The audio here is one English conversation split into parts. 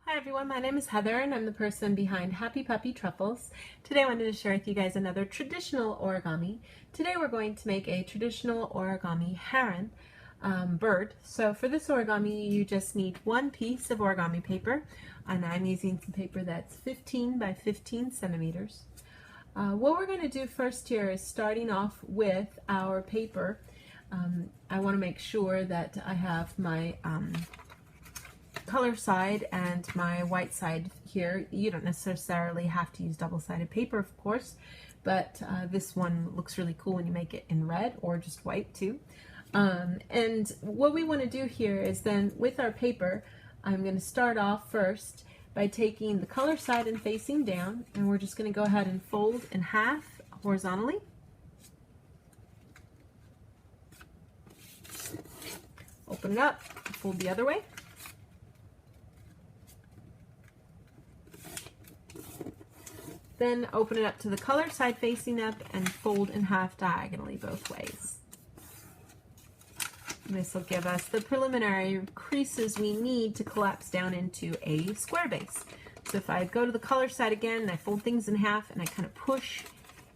Hi everyone, my name is Heather and I'm the person behind Happy Puppy Truffles. Today I wanted to share with you guys another traditional origami. Today we're going to make a traditional origami heron bird. So for this origami you just need one piece of origami paper, and I'm using some paper that's 15 by 15 centimeters. What we're going to do first here is starting off with our paper. I want to make sure that I have my color side and my white side here. You don't necessarily have to use double-sided paper, of course, but this one looks really cool when you make it in red or just white too. And what we want to do here is then with our paper, I'm going to start off first by taking the color side and facing down, and we're just going to go ahead and fold in half horizontally. Open it up, fold the other way. Then open it up to the color side facing up and fold in half diagonally both ways. This will give us the preliminary creases we need to collapse down into a square base. So if I go to the color side again and I fold things in half and I kind of push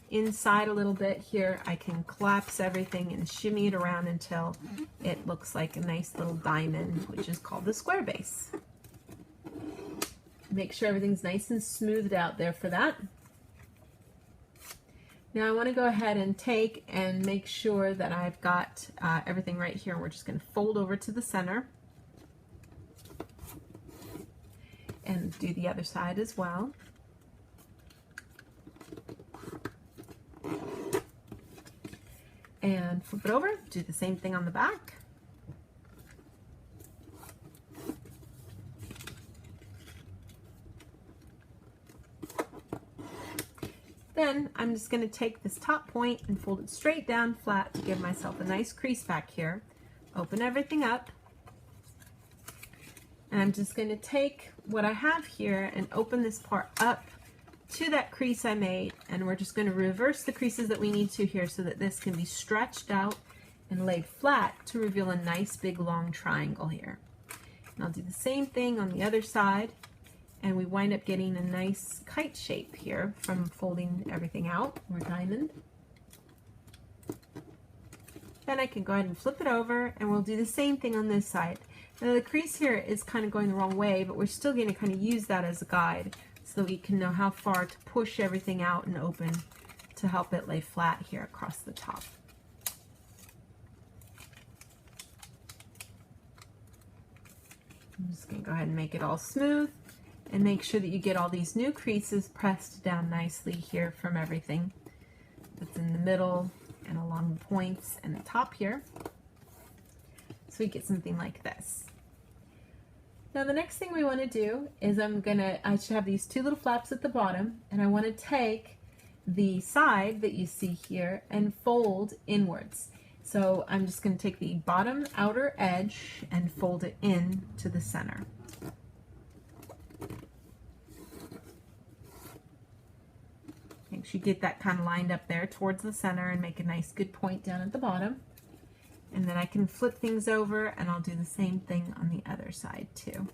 inside a little bit here, I can collapse everything and shimmy it around until it looks like a nice little diamond, which is called the square base. Make sure everything's nice and smoothed out there for that. Now I want to go ahead and take and make sure that I've got everything right here. We're just going to fold over to the center and do the other side as well. And flip it over, do the same thing on the back. Then I'm just going to take this top point and fold it straight down flat to give myself a nice crease back here. Open everything up. And I'm just going to take what I have here and open this part up to that crease I made. And we're just going to reverse the creases that we need to here so that this can be stretched out and laid flat to reveal a nice big long triangle here. And I'll do the same thing on the other side. And we wind up getting a nice kite shape here from folding everything out, or diamond. Then I can go ahead and flip it over, and we'll do the same thing on this side. Now the crease here is kind of going the wrong way, but we're still going to kind of use that as a guide so that we can know how far to push everything out and open to help it lay flat here across the top. I'm just going to go ahead and make it all smooth. And make sure that you get all these new creases pressed down nicely here from everything that's in the middle and along the points and the top here. So we get something like this. Now the next thing we want to do is I should have these two little flaps at the bottom, and I want to take the side that you see here and fold inwards. So I'm just going to take the bottom outer edge and fold it in to the center. Make sure you get that kind of lined up there towards the center and make a nice good point down at the bottom. And then I can flip things over and I'll do the same thing on the other side too.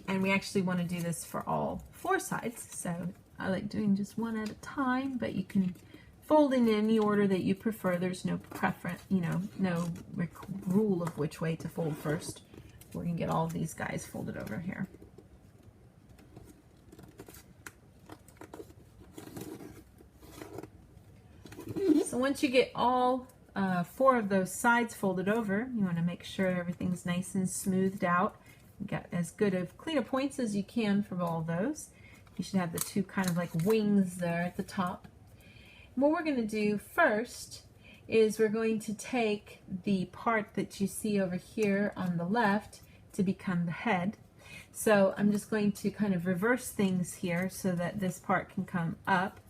And we actually want to do this for all four sides, so I like doing just one at a time, but you can fold in any order that you prefer. There's no preference, no rule of which way to fold first. We're going to get all of these guys folded over here. So once you get all four of those sides folded over, you want to make sure everything's nice and smoothed out. You got as good of cleaner points as you can for all of those. You should have the two kind of like wings there at the top. What we're going to do first is we're going to take the part that you see over here on the left to become the head. So I'm just going to kind of reverse things here so that this part can come up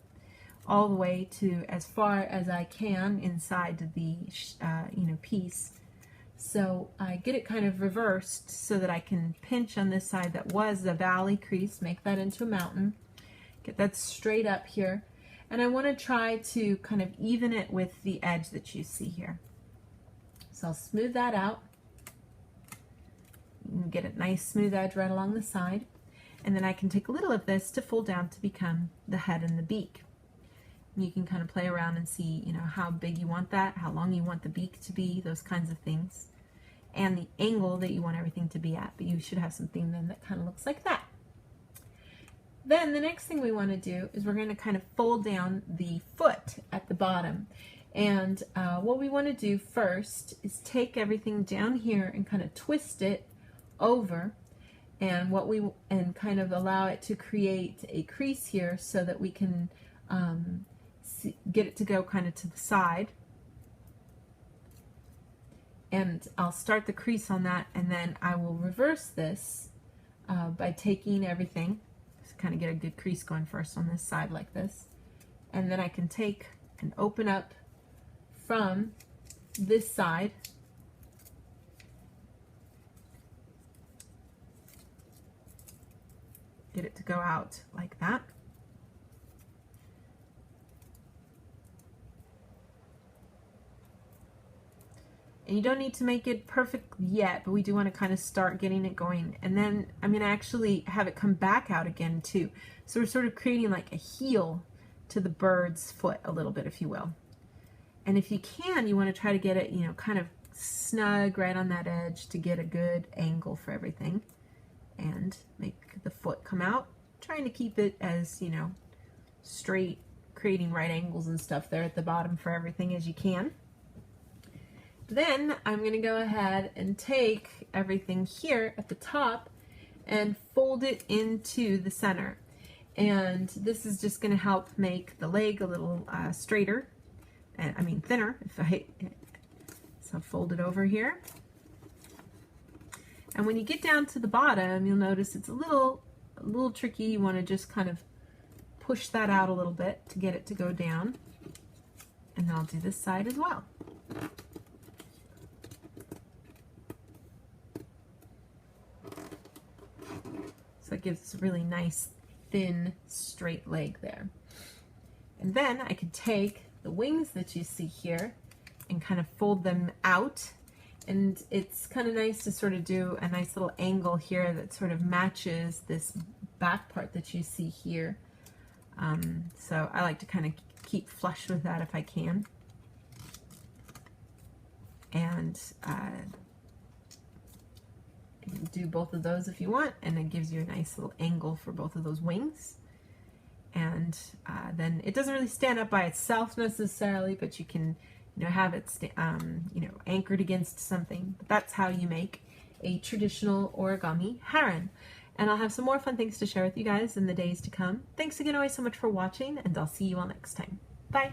all the way to as far as I can inside the piece. So I get it kind of reversed so that I can pinch on this side that was the valley crease, make that into a mountain, get that straight up here, and I want to try to kind of even it with the edge that you see here. So I'll smooth that out. and get a nice smooth edge right along the side. And then I can take a little of this to fold down to become the head and the beak. And you can kind of play around and see, you know, how big you want that, how long you want the beak to be, those kinds of things, and the angle that you want everything to be at. But you should have something then that kind of looks like that. Then the next thing we want to do is we're going to kind of fold down the foot at the bottom. And what we want to do first is take everything down here and kind of twist it over, and kind of allow it to create a crease here so that we can get it to go kind of to the side. And I'll start the crease on that, and then I will reverse this by taking everything, just kind of get a good crease going first on this side like this, and then I can take and open up from this side, get it to go out like that. And you don't need to make it perfect yet, but we do want to kind of start getting it going. And then I'm going to actually have it come back out again too. So we're sort of creating like a heel to the bird's foot a little bit, if you will. And if you can, you want to try to get it, you know, kind of snug right on that edge to get a good angle for everything. And make the foot come out, trying to keep it as, you know, straight, creating right angles and stuff there at the bottom for everything as you can. Then I'm going to go ahead and take everything here at the top and fold it into the center. And this is just going to help make the leg a little straighter, I mean thinner. So fold it over here. And when you get down to the bottom, you'll notice it's a little tricky. You want to just kind of push that out a little bit to get it to go down. And I'll do this side as well. So it gives us a really nice, thin, straight leg there. And then I could take the wings that you see here and kind of fold them out. And it's kind of nice to sort of do a nice little angle here that sort of matches this back part that you see here. So I like to kind of keep flush with that if I can. And you can do both of those if you want, and it gives you a nice little angle for both of those wings. And then it doesn't really stand up by itself necessarily, but you can, you know, have it you know, anchored against something. But that's how you make a traditional origami heron. And I'll have some more fun things to share with you guys in the days to come. Thanks again always so much for watching, and I'll see you all next time. Bye!